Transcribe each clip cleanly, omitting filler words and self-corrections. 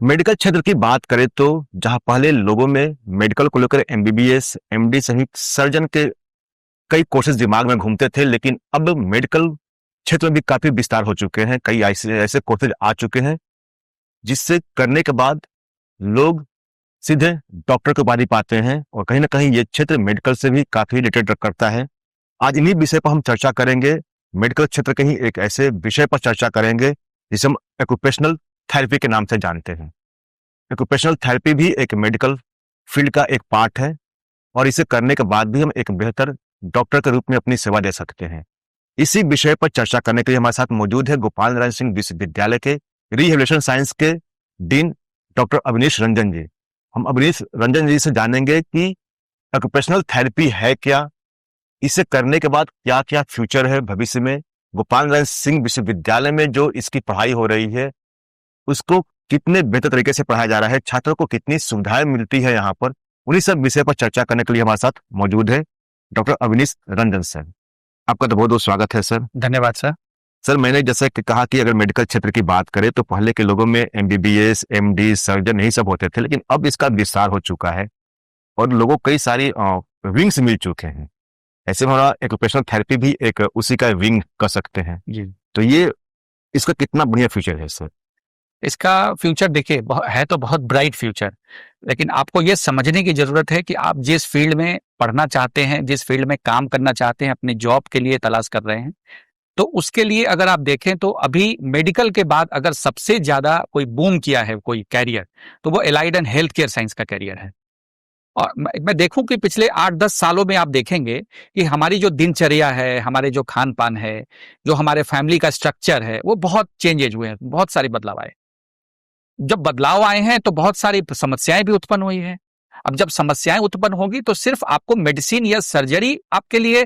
Medical क्षेत्र की बात करें तो जहां पहले लोगों में मेडिकल को लेकर एमबीबीएस, एमडी सहित सर्जन के कई कोर्सेज दिमाग में घूमते थे, लेकिन अब मेडिकल क्षेत्र में भी काफी विस्तार हो चुके हैं। कई ऐसे ऐसे कोर्सेज आ चुके हैं जिससे करने के बाद लोग सीधे डॉक्टर की उपाधि पाते हैं और कहीं ना कहीं ये क्षेत्र मेडिकल से भी काफी रिलेटेड करता है। आज इन्हीं विषय पर हम चर्चा करेंगे। मेडिकल क्षेत्र के ही एक ऐसे विषय पर चर्चा करेंगे जिसे हम एक्यूपेशनल थेरेपी के नाम से जानते हैं। एक्यूपेशनल थेरेपी भी एक मेडिकल फील्ड का एक पार्ट है और इसे करने के बाद भी हम एक बेहतर डॉक्टर के रूप में अपनी सेवा दे सकते हैं। इसी विषय पर चर्चा करने के लिए हमारे साथ मौजूद है गोपाल नारायण सिंह विश्वविद्यालय के रिहेबिलिटेशन साइंस के डीन डॉक्टर अवनीश रंजन जी। हम अवनीश रंजन जी से जानेंगे कि एक्यूपेशनल थेरेपी है क्या, इसे करने के बाद क्या क्या फ्यूचर है भविष्य में, गोपाल नारायण सिंह विश्वविद्यालय में जो इसकी पढ़ाई हो रही है उसको कितने बेहतर तरीके से पढ़ाया जा रहा है, छात्रों को कितनी सुविधाएं मिलती है यहाँ पर। उन्हीं सब विषय पर चर्चा करने के लिए हमारे साथ मौजूद है डॉक्टर अवनीश रंजन सर। आपका तो बहुत बहुत स्वागत है सर। धन्यवाद सर। सर, मैंने जैसे कि कहा कि अगर मेडिकल क्षेत्र की बात करें तो पहले के लोगों में एमबीबीएस, एमडी, सर्जन यही सब होते थे, लेकिन अब इसका विस्तार हो चुका है और लोगों को कई सारी विंग्स मिल चुके हैं। ऐसे में हमारा एक्यूपेशनल थेरेपी भी एक उसी का विंग कर सकते हैं जी। तो ये इसका कितना बढ़िया फ्यूचर है सर? इसका फ्यूचर देखिए है तो बहुत ब्राइट फ्यूचर, लेकिन आपको ये समझने की जरूरत है कि आप जिस फील्ड में पढ़ना चाहते हैं, जिस फील्ड में काम करना चाहते हैं, अपनी जॉब के लिए तलाश कर रहे हैं, तो उसके लिए अगर आप देखें तो अभी मेडिकल के बाद अगर सबसे ज्यादा कोई बूम किया है कोई कैरियर, तो वो allied and health care science का कैरियर है। और मैं देखूं कि पिछले 8-10 सालों में आप देखेंगे कि हमारी जो दिनचर्या है, हमारे जो खान पान है, जो हमारे फैमिली का स्ट्रक्चर है, वो बहुत चेंजेज हुए हैं, बहुत सारे बदलाव आए। जब बदलाव आए हैं तो बहुत सारी समस्याएं भी उत्पन्न हुई हैं। अब जब समस्याएं उत्पन्न होगी तो सिर्फ आपको मेडिसिन या सर्जरी आपके लिए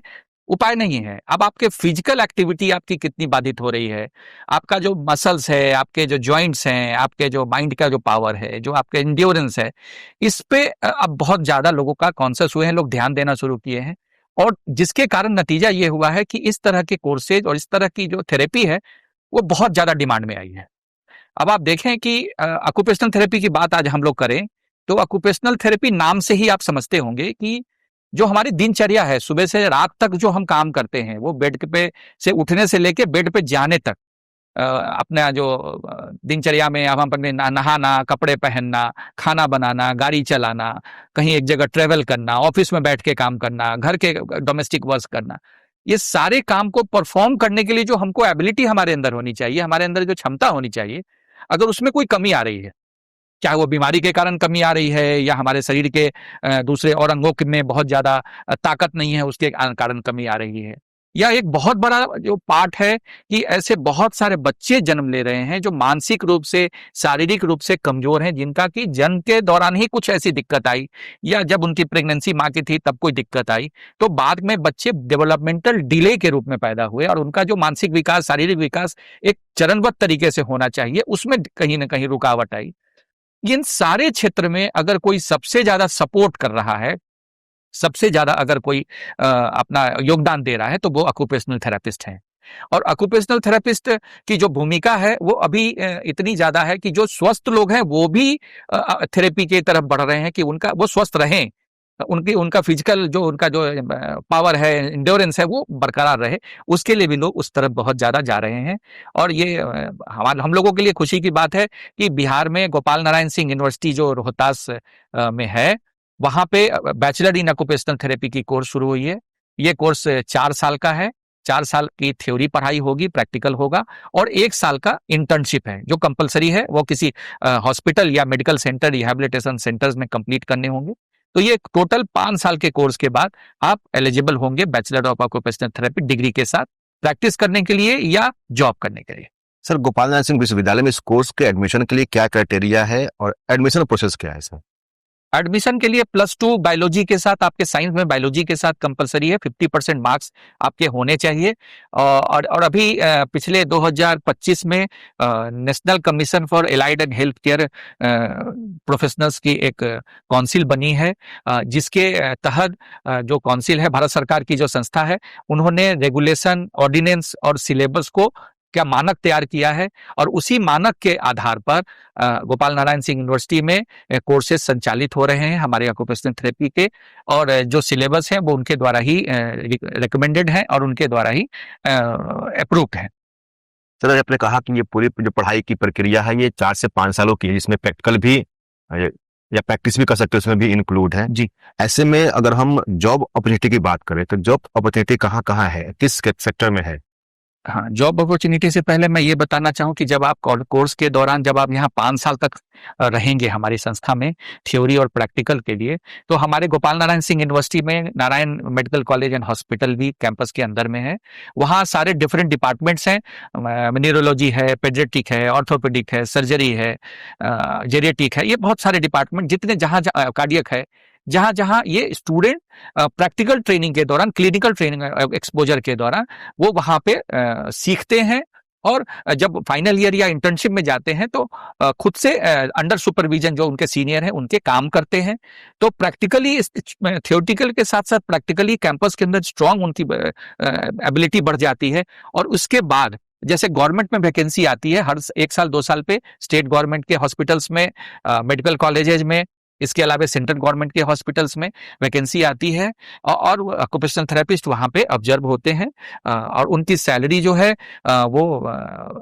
उपाय नहीं है। अब आपके फिजिकल एक्टिविटी आपकी कितनी बाधित हो रही है, आपका जो मसल्स है, आपके जो जॉइंट्स हैं, आपके जो माइंड का जो पावर है, जो आपके एंड्योरेंस है, इस पे अब बहुत ज्यादा लोगों का कॉन्शियस हुए हैं, लोग ध्यान देना शुरू किए हैं। और जिसके कारण नतीजा ये हुआ है कि इस तरह के कोर्सेज और इस तरह की जो थेरेपी है वो बहुत ज्यादा डिमांड में आई है। अब आप देखें कि ऑक्यूपेशनल थेरेपी की बात आज हम लोग करें तो ऑक्यूपेशनल थेरेपी नाम से ही आप समझते होंगे कि जो हमारी दिनचर्या है, सुबह से रात तक जो हम काम करते हैं, वो बेड पे से उठने से लेके बेड पे जाने तक, अपना जो दिनचर्या में अब हम अपने नहाना, कपड़े पहनना, खाना बनाना, गाड़ी चलाना, कहीं एक जगह ट्रेवल करना, ऑफिस में बैठ के काम करना, घर के डोमेस्टिक वर्क करना, ये सारे काम को परफॉर्म करने के लिए जो हमको एबिलिटी हमारे अंदर होनी चाहिए, हमारे अंदर जो क्षमता होनी चाहिए, अगर उसमें कोई कमी आ रही है, चाहे वो बीमारी के कारण कमी आ रही है या हमारे शरीर के दूसरे और अंगों में बहुत ज्यादा ताकत नहीं है उसके कारण कमी आ रही है, या एक बहुत बड़ा जो पार्ट है कि ऐसे बहुत सारे बच्चे जन्म ले रहे हैं जो मानसिक रूप से, शारीरिक रूप से कमजोर हैं, जिनका कि जन्म के दौरान ही कुछ ऐसी दिक्कत आई या जब उनकी प्रेगनेंसी माँ की थी तब कोई दिक्कत आई, तो बाद में बच्चे डेवलपमेंटल डिले के रूप में पैदा हुए और उनका जो मानसिक विकास, शारीरिक विकास एक चरणबद्ध तरीके से होना चाहिए, उसमें कहीं ना कहीं रुकावट आई। इन सारे क्षेत्र में अगर कोई सबसे ज्यादा सपोर्ट कर रहा है, सबसे ज्यादा अगर कोई अपना योगदान दे रहा है, तो वो ऑक्यूपेशनल थेरेपिस्ट हैं। और ऑक्यूपेशनल थेरेपिस्ट की जो भूमिका है वो अभी इतनी ज्यादा है कि जो स्वस्थ लोग हैं वो भी थेरेपी की तरफ बढ़ रहे हैं कि उनका वो स्वस्थ रहें, उनका फिजिकल जो उनका जो पावर है, इंड्योरेंस है, वो बरकरार रहे, उसके लिए भी लोग उस तरफ बहुत ज्यादा जा रहे हैं। और ये हम लोगों के लिए खुशी की बात है कि बिहार में गोपाल नारायण सिंह यूनिवर्सिटी जो रोहतास में है, वहां पे बैचलर इन ऑक्यूपेशनल थेरेपी की कोर्स शुरू हुई है। ये कोर्स 4 साल का है। 4 साल की थ्योरी पढ़ाई होगी, प्रैक्टिकल होगा, और 1 साल का इंटर्नशिप है जो कंपलसरी है, वो किसी हॉस्पिटल या मेडिकल सेंटर, रिहैबिलिटेशन सेंटर्स में कंप्लीट करने होंगे। तो ये टोटल 5 साल के कोर्स के बाद आप एलिजिबल होंगे bachelor of occupational therapy degree के साथ प्रैक्टिस करने के लिए या जॉब करने के लिए। सर, गोपाल नारायण सिंह विश्वविद्यालय में इस कोर्स के एडमिशन के लिए क्या क्राइटेरिया है और एडमिशन प्रोसेस क्या है सर? एडमिशन के लिए +2 बायोलॉजी के साथ, आपके साइंस में बायोलॉजी के साथ कंपलसरी है, 50% मार्क्स आपके होने चाहिए। और अभी पिछले 2025 में national commission for allied and health care professionals की एक काउंसिल बनी है, जिसके तहत जो काउंसिल है, भारत सरकार की जो संस्था है, उन्होंने रेगुलेशन, ऑर्डिनेंस और सिलेबस को क्या मानक तैयार किया है, और उसी मानक के आधार पर गोपाल नारायण सिंह यूनिवर्सिटी में कोर्सेज संचालित हो रहे हैं हमारे ऑक्यूपेशनल थेरेपी के, और जो सिलेबस है वो उनके द्वारा ही रिकमेंडेड है और उनके द्वारा ही अप्रूव्ड है। सर, आपने कहा कि ये पूरी जो पढ़ाई की प्रक्रिया है ये 4 से 5 सालों की है, जिसमें प्रैक्टिकल भी या प्रैक्टिस भी कर सकते हैं, उसमें भी इंक्लूड है। जी। ऐसे में अगर हम जॉब अपॉर्चुनिटी की बात करें तो जॉब अपॉर्चुनिटी कहाँ-कहाँ है? किस सेक्टर में है? हाँ, जॉब अपॉर्चुनिटी से पहले मैं ये बताना चाहूँ कि जब आप कोर्स के दौरान जब आप यहाँ 5 साल तक रहेंगे हमारी संस्था में थ्योरी और प्रैक्टिकल के लिए, तो हमारे गोपाल नारायण सिंह यूनिवर्सिटी में Narayan medical college and hospital भी कैंपस के अंदर में है। वहाँ सारे डिफरेंट डिपार्टमेंट्स हैं, न्यूरोलॉजी है, पेडियाट्रिक है, ऑर्थोपेडिक है, सर्जरी है, जेरियाट्रिक है, ये बहुत सारे डिपार्टमेंट जितने जहाँ कार्डियक है, जहाँ ये स्टूडेंट प्रैक्टिकल ट्रेनिंग के दौरान, क्लिनिकल ट्रेनिंग एक्सपोजर के दौरान वो वहाँ पे सीखते हैं, और जब फाइनल ईयर या इंटर्नशिप में जाते हैं तो खुद से अंडर सुपरविजन जो उनके सीनियर हैं उनके काम करते हैं। तो प्रैक्टिकली थियोरेटिकल के साथ साथ प्रैक्टिकली कैंपस के अंदर स्ट्रांग उनकी एबिलिटी बढ़ जाती है, और उसके बाद जैसे गवर्नमेंट में वैकेंसी आती है हर 1 साल 2 साल पे, स्टेट गवर्नमेंट के हॉस्पिटल्स में, मेडिकल कॉलेजेज में, इसके अलावा सेंट्रल गवर्नमेंट के हॉस्पिटल्स में वैकेंसी आती है, और ऑक्यूपेशनल थेरेपिस्ट वहाँ पे ऑब्जर्व होते हैं, और उनकी सैलरी जो है वो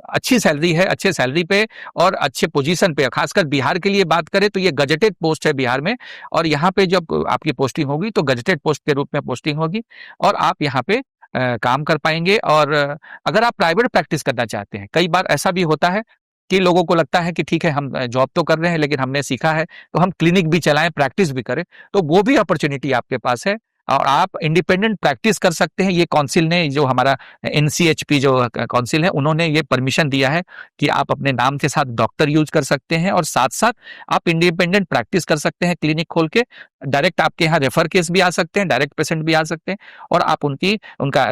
अच्छी सैलरी है, अच्छे सैलरी पे और अच्छे पोजीशन पे। खासकर बिहार के लिए बात करें तो ये गजेटेड पोस्ट है बिहार में, और यहाँ पे जब आपकी पोस्टिंग होगी तो गजेटेड पोस्ट के रूप में पोस्टिंग होगी, और आप यहाँ पे काम कर पाएंगे। और अगर आप प्राइवेट प्रैक्टिस करना चाहते हैं, कई बार ऐसा भी होता है कि लोगों को लगता है कि ठीक है हम जॉब तो कर रहे हैं लेकिन हमने सीखा है तो हम क्लिनिक भी चलाएं, प्रैक्टिस भी करें, तो वो भी अपॉर्चुनिटी आपके पास है, और आप इंडिपेंडेंट प्रैक्टिस कर सकते हैं। ये काउंसिल ने, जो हमारा एनसीएचपी जो काउंसिल है, उन्होंने ये परमिशन दिया है कि आप अपने नाम के साथ डॉक्टर यूज कर सकते हैं, और साथ साथ आप इंडिपेंडेंट प्रैक्टिस कर सकते हैं क्लिनिक खोल के। डायरेक्ट आपके यहाँ रेफर केस भी आ सकते हैं, डायरेक्ट पेशेंट भी आ सकते हैं, और आप उनका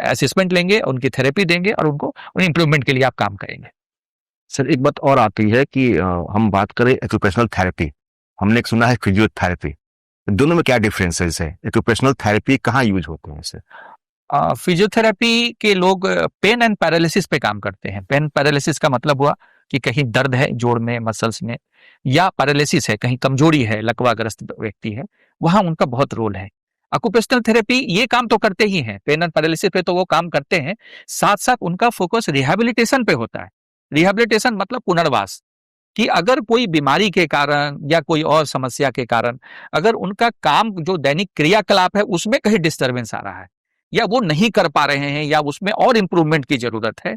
असेसमेंट लेंगे, उनकी थेरेपी देंगे, और उनको इम्प्रूवमेंट के लिए आप काम करेंगे। सर, एक बात और आती है कि हम बात करें एक्यूपेशनल थेरेपी, हमने एक सुना है फिजियोथेरेपी, दोनों में क्या डिफरेंसेस है? एक्यूपेशनल थेरेपी कहाँ यूज होते हैं इससे? फिजियोथेरेपी के लोग पेन एंड पैरालिसिस पे काम करते हैं। पेन पैरालिसिस का मतलब हुआ कि कहीं दर्द है जोड़ में, मसल्स में, या पैरालिसिस है, कहीं कमजोरी है, लकवाग्रस्त व्यक्ति है, वहां उनका बहुत रोल है। ऑक्यूपेशनल थेरेपी ये काम तो करते ही हैं, पेन एंड पैरालिसिस पे तो वो काम करते हैं, साथ साथ उनका फोकस रिहैबिलिटेशन पे होता है। रिहैबिलिटेशन मतलब पुनर्वास, कि अगर कोई बीमारी के कारण या कोई और समस्या के कारण अगर उनका काम जो दैनिक क्रियाकलाप है उसमें कहीं डिस्टरबेंस आ रहा है, या वो नहीं कर पा रहे हैं, या उसमें और इंप्रूवमेंट की जरूरत है,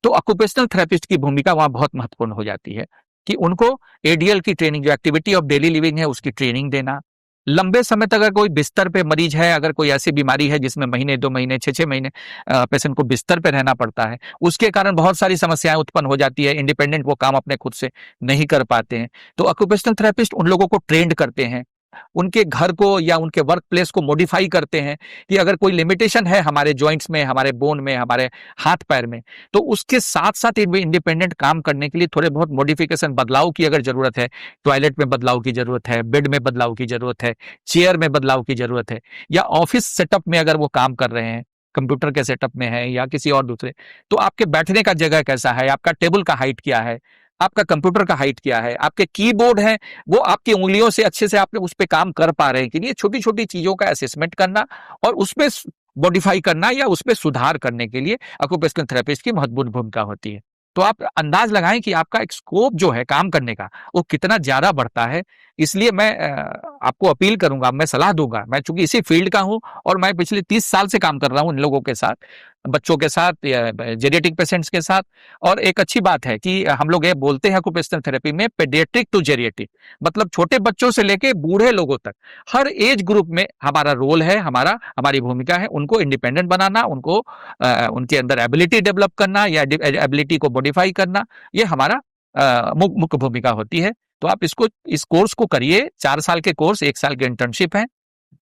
तो ऑक्यूपेशनल थेरेपिस्ट की भूमिका वहां बहुत महत्वपूर्ण हो जाती है, कि उनको एडीएल की ट्रेनिंग, जो एक्टिविटी ऑफ डेली लिविंग है, उसकी ट्रेनिंग देना। लंबे समय तक अगर कोई बिस्तर पे मरीज है, अगर कोई ऐसी बीमारी है जिसमें महीने 2 महीने 6 महीने पेशेंट को बिस्तर पे रहना पड़ता है, उसके कारण बहुत सारी समस्याएं उत्पन्न हो जाती है, इंडिपेंडेंट वो काम अपने खुद से नहीं कर पाते हैं, तो ऑक्यूपेशनल थेरेपिस्ट उन लोगों को ट्रेंड करते हैं, उनके घर को या उनके वर्क प्लेस को मॉडिफाई करते हैं, कि अगर कोई लिमिटेशन है हमारे जॉइंट्स में, हमारे बोन में, हमारे हाथ पैर में, तो उसके साथ साथ इंडिपेंडेंट काम करने के लिए थोड़े बहुत मॉडिफिकेशन, बदलाव की अगर जरूरत है, टॉयलेट में बदलाव की जरूरत है, बेड में बदलाव की जरूरत है, चेयर में बदलाव की जरूरत है, या ऑफिस सेटअप में अगर वो काम कर रहे हैं, कंप्यूटर के सेटअप में है या किसी और दूसरे, तो आपके बैठने का जगह कैसा है, आपका टेबल का हाइट क्या है, आपका कंप्यूटर का हाइट क्या है, आपके कीबोर्ड है वो आपकी उंगलियों से अच्छे से आप उस पे काम कर पा रहे हैं कि नहीं, छोटी छोटी चीजों का असेसमेंट करना और उसमें मॉडिफाई करना या उसमें सुधार करने के लिए ऑक्यूपेशनल थेरेपिस्ट की महत्वपूर्ण भूमिका होती है। तो आप अंदाज लगाएं कि आपका एक स्कोप जो है काम करने का वो कितना ज्यादा बढ़ता है। इसलिए मैं आपको अपील करूंगा, मैं सलाह दूंगा, मैं चूंकि इसी फील्ड का हूं और मैं पिछले 30 साल से काम कर रहा हूं इन लोगों के साथ, बच्चों के साथ, जेरियाट्रिक पेशेंट्स के साथ। और एक अच्छी बात है कि हम लोग ये बोलते हैं ऑक्यूपेशनल थेरेपी में पेडियाट्रिक टू जेरियाट्रिक, मतलब छोटे बच्चों से लेके बूढ़े लोगों तक हर एज ग्रुप में हमारा रोल है, हमारी भूमिका है उनको इंडिपेंडेंट बनाना, उनको उनके अंदर एबिलिटी डेवलप करना या एबिलिटी को मॉडिफाई करना, ये हमारा मुख्य भूमिका होती है। तो आप इस कोर्स को करिए, 4 साल के कोर्स, 1 साल की इंटर्नशिप है,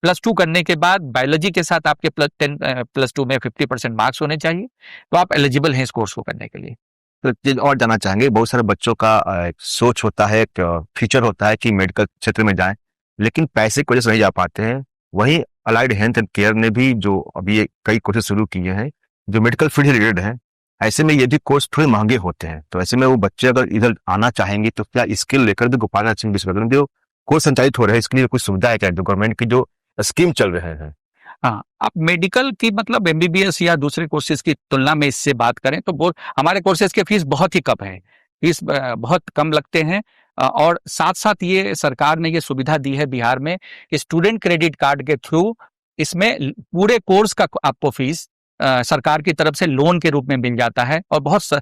+2 करने के बाद बायोलॉजी के साथ आपके +2 में 50% मार्क्स होने चाहिए, तो आप एलिजिबल हैं इस कोर्स को करने के लिए। तो एक चीज और जानना चाहेंगे, बहुत सारे बच्चों का एक सोच होता है, एक फ्यूचर होता है कि मेडिकल क्षेत्र में जाएं, लेकिन पैसे की वजह से नहीं जा पाते हैं। वहीं अलाइड हेल्थ एंड केयर ने भी जो अभी कई कोर्सेज शुरू किए हैं जो मेडिकल फील्ड से रिलेटेड हैं, ऐसे में ये भी कोर्स थोड़े महंगे होते हैं, तो ऐसे में वो बच्चे अगर इधर आना चाहेंगे तो क्या स्किल लेकर भी गोपाल नारायण सिंह विश्वविद्यालय में जो कोर्स संचालित हो रहे हैं इसके लिए कुछ सुविधा है क्या, जो गवर्नमेंट की जो स्कीम चल रहे हैं? हाँ, आप मेडिकल की मतलब एमबीबीएस या दूसरे कोर्सेज की तुलना में इससे बात करें तो हमारे कोर्सेज के फीस बहुत ही कम है। फीस बहुत कम लगते हैं। और साथ-साथ ये सरकार ने ये सुविधा दी है बिहार में कि स्टूडेंट क्रेडिट कार्ड के थ्रू इसमें पूरे कोर्स का आपको फीस सरकार की तरफ से लोन के रूप में मिल जाता है और बहुत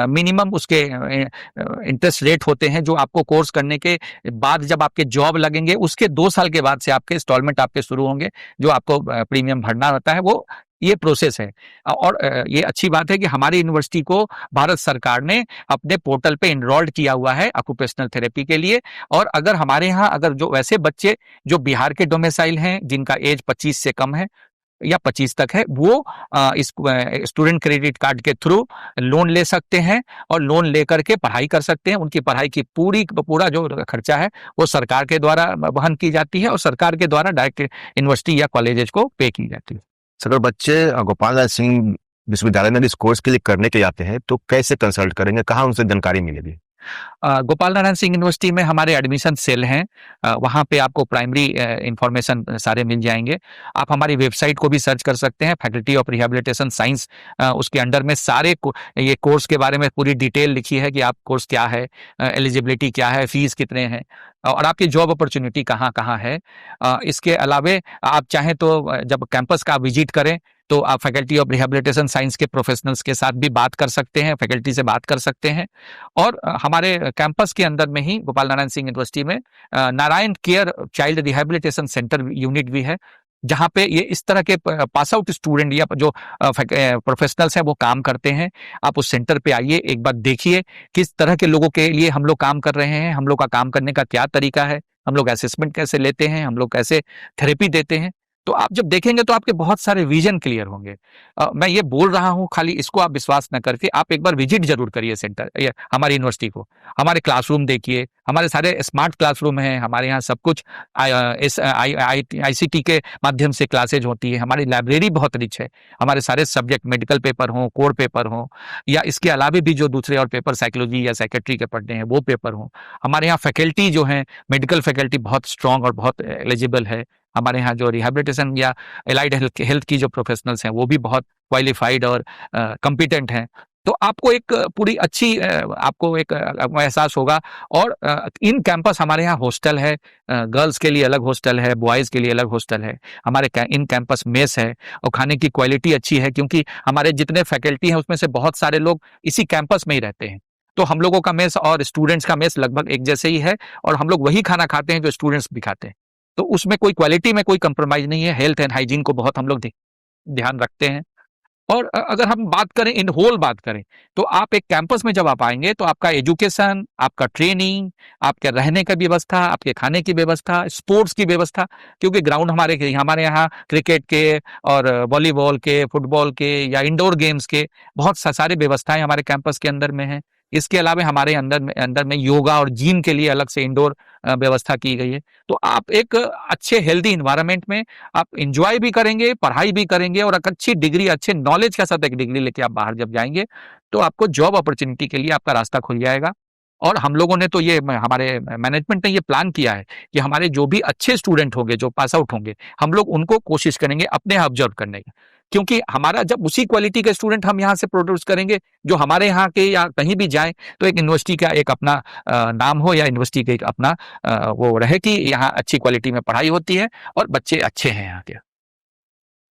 मिनिमम उसके इंटरेस्ट रेट होते हैं, जो आपको कोर्स करने के बाद जब आपके जॉब लगेंगे उसके 2 साल के बाद से आपके इंस्टॉलमेंट आपके शुरू होंगे, जो आपको प्रीमियम भरना होता है, वो ये प्रोसेस है। और ये अच्छी बात है कि हमारी यूनिवर्सिटी को भारत सरकार ने अपने पोर्टल पे एनरोल्ड किया हुआ है ऑक्यूपेशनल थेरेपी के लिए। और अगर हमारे यहाँ अगर जो वैसे बच्चे जो बिहार के डोमिसाइल हैं, जिनका एज 25 से कम है या 25 तक है, वो इस स्टूडेंट क्रेडिट कार्ड के थ्रू लोन ले सकते हैं और लोन लेकर के पढ़ाई कर सकते हैं। उनकी पढ़ाई की पूरा जो खर्चा है वो सरकार के द्वारा वहन की जाती है और सरकार के द्वारा डायरेक्ट यूनिवर्सिटी या कॉलेजेस को पे की जाती है। सर, अगर बच्चे गोपाल नारायण सिंह विश्वविद्यालय में इस कोर्स के लिए करने के लिए आते हैं तो कैसे कंसल्ट करेंगे, कहाँ उनसे जानकारी मिलेगी? गोपाल नारायण सिंह यूनिवर्सिटी में हमारे एडमिशन सेल हैं। वहाँ पे आपको प्राइमरी इंफॉर्मेशन सारे मिल जाएंगे। आप हमारी वेबसाइट को भी सर्च कर सकते हैं, फैकल्टी ऑफ रिहैबिलिटेशन साइंस। उसके अंडर में सारे ये कोर्स के बारे में पूरी डिटेल लिखी है कि आप कोर्स क्या है, एलिजिबिलिटी क्या है, फीस कितने हैं और आपकी जॉब अपॉर्चुनिटी कहाँ कहाँ है। इसके अलावे आप चाहें तो जब कैंपस का विजिट करें तो आप फैकल्टी ऑफ रिहैबिलिटेशन साइंस के प्रोफेशनल्स के साथ भी बात कर सकते हैं, फैकल्टी से बात कर सकते हैं। और हमारे कैंपस के अंदर में ही गोपाल नारायण सिंह यूनिवर्सिटी में Narayan care child rehabilitation centre unit भी है, जहाँ पे ये इस तरह के पास आउट स्टूडेंट या जो प्रोफेशनल्स हैं वो काम करते हैं। आप उस सेंटर पे आइए, एक बार देखिए किस तरह के लोगों के लिए हम लोग काम कर रहे हैं, हम लोग का काम करने का क्या तरीका है, हम लोग असेसमेंट कैसे लेते हैं, हम लोग कैसे थेरेपी देते हैं। तो आप जब देखेंगे तो आपके बहुत सारे विजन क्लियर होंगे। मैं ये बोल रहा हूँ, खाली इसको आप विश्वास न करके आप एक बार विजिट जरूर करिए सेंटर या हमारी यूनिवर्सिटी को। हमारे क्लासरूम देखिए, हमारे सारे स्मार्ट क्लासरूम हैं, हमारे यहाँ सब कुछ आईसीटी के माध्यम से क्लासेज होती है। हमारी लाइब्रेरी बहुत रिच है, हमारे सारे सब्जेक्ट मेडिकल पेपर हों, कोर पेपर हों या इसके अलावा भी जो दूसरे और पेपर साइकोलॉजी या साइकेट्री के पढ़ने हैं वो पेपर हों। हमारे यहाँ फैकल्टी जो है, मेडिकल फैकल्टी बहुत स्ट्रांग और बहुत एलिजिबल है। हमारे यहाँ जो रिहैबिलिटेशन या एलाइड हेल्थ की जो प्रोफेशनल्स हैं वो भी बहुत क्वालिफाइड और कॉम्पिटेंट हैं। तो आपको एक पूरी अच्छी आपको एक एहसास होगा। और इन कैंपस हमारे यहाँ हॉस्टल है, गर्ल्स के लिए अलग हॉस्टल है, बॉयज़ के लिए अलग हॉस्टल है। हमारे इन कैंपस मेस है और खाने की क्वालिटी अच्छी है, क्योंकि हमारे जितने फैकल्टी हैं उसमें से बहुत सारे लोग इसी कैंपस में ही रहते हैं। तो हम लोगों का मेस और स्टूडेंट्स का मेस लगभग एक जैसे ही है और हम लोग वही खाना खाते हैं जो स्टूडेंट्स भी खाते हैं। तो उसमें कोई क्वालिटी में कोई कंप्रोमाइज़ नहीं है। हेल्थ एंड हाइजीन को बहुत हम लोग ध्यान रखते हैं। और अगर हम बात करें, इन होल बात करें, तो आप एक कैंपस में जब आप आएँगे तो आपका एजुकेशन, आपका ट्रेनिंग, आपके रहने की व्यवस्था, आपके खाने की व्यवस्था, स्पोर्ट्स की व्यवस्था, क्योंकि ग्राउंड हमारे यहाँ क्रिकेट के और वॉलीबॉल के, फुटबॉल के या इंडोर गेम्स के बहुत सारी व्यवस्थाएँ हमारे कैंपस के अंदर में हैं। इसके अलावा हमारे अंदर में योगा और जिम के लिए अलग से इंडोर व्यवस्था की गई है। तो आप एक अच्छे हेल्दी एनवायरनमेंट में आप एन्जॉय भी करेंगे, पढ़ाई भी करेंगे और एक अच्छी डिग्री, अच्छे नॉलेज के साथ एक डिग्री लेके आप बाहर जब जाएँगे, तो आपको जॉब अपॉर्च्युनिटी के लिए आपका रास्ता खुल जाएगा। और हम लोगों ने तो ये हमारे मैनेजमेंट ने ये प्लान किया है कि हमारे जो भी अच्छे स्टूडेंट होंगे, जो पास आउट होंगे, हम लोग उनको कोशिश करेंगे अपने यहाँ ऑब्जर्व करने की। क्योंकि हमारा जब उसी क्वालिटी के स्टूडेंट हम यहाँ से प्रोड्यूस करेंगे, जो हमारे यहाँ के या कहीं भी जाएँ, तो एक यूनिवर्सिटी का एक अपना नाम हो या यूनिवर्सिटी का एक अपना वो रहे कि यहाँ अच्छी क्वालिटी में पढ़ाई होती है और बच्चे अच्छे हैं यहाँ के।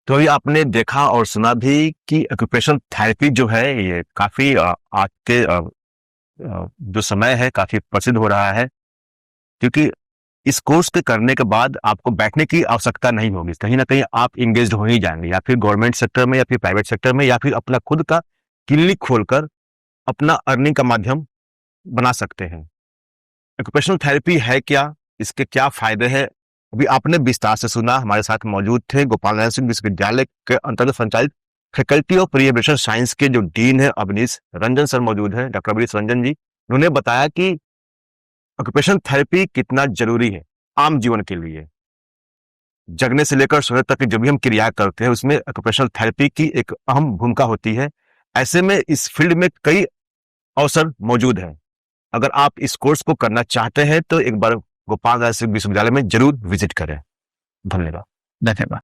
तो अभी आपने देखा और सुना भी कि ऑक्यूपेशनल थेरेपी जो है ये काफ़ी आज के जो समय है काफ़ी प्रसिद्ध हो रहा है, क्योंकि इस कोर्स के करने के बाद आपको बैठने की आवश्यकता नहीं होगी। कहीं न कहीं आप एंगेज्ड हो ही जाएँगे, या फिर गवर्नमेंट सेक्टर में या फिर प्राइवेट सेक्टर में, या फिर अपना खुद का क्लिनिक खोलकर अपना अर्निंग का माध्यम बना सकते हैं। ऑक्यूपेशनल थेरेपी है क्या? इसके क्या फ़ायदे हैं? अभी आपने विस्तार से सुना। हमारे साथ मौजूद थे गोपाल नारायण सिंह विश्वविद्यालय के अंतर्गत संचालित फैकल्टी ऑफ रिहैबिलिटेशन साइंस के जो डीन है अवनीश रंजन सर मौजूद हैं, डॉक्टर अवनीश रंजन जी। उन्होंने बताया कि ऑक्यूपेशनल थेरेपी कितना ज़रूरी है आम जीवन के लिए। जगने से लेकर सोने तक की जो भी हम क्रिया करते हैं उसमें ऑक्यूपेशनल थेरेपी की एक अहम भूमिका होती है, ऐसे में इस फील्ड में कई अवसर मौजूद हैं। अगर आप इस कोर्स को करना चाहते हैं तो एक बार गोपाल दास विश्वविद्यालय में जरूर विजिट करें। धन्यवाद। धन्यवाद।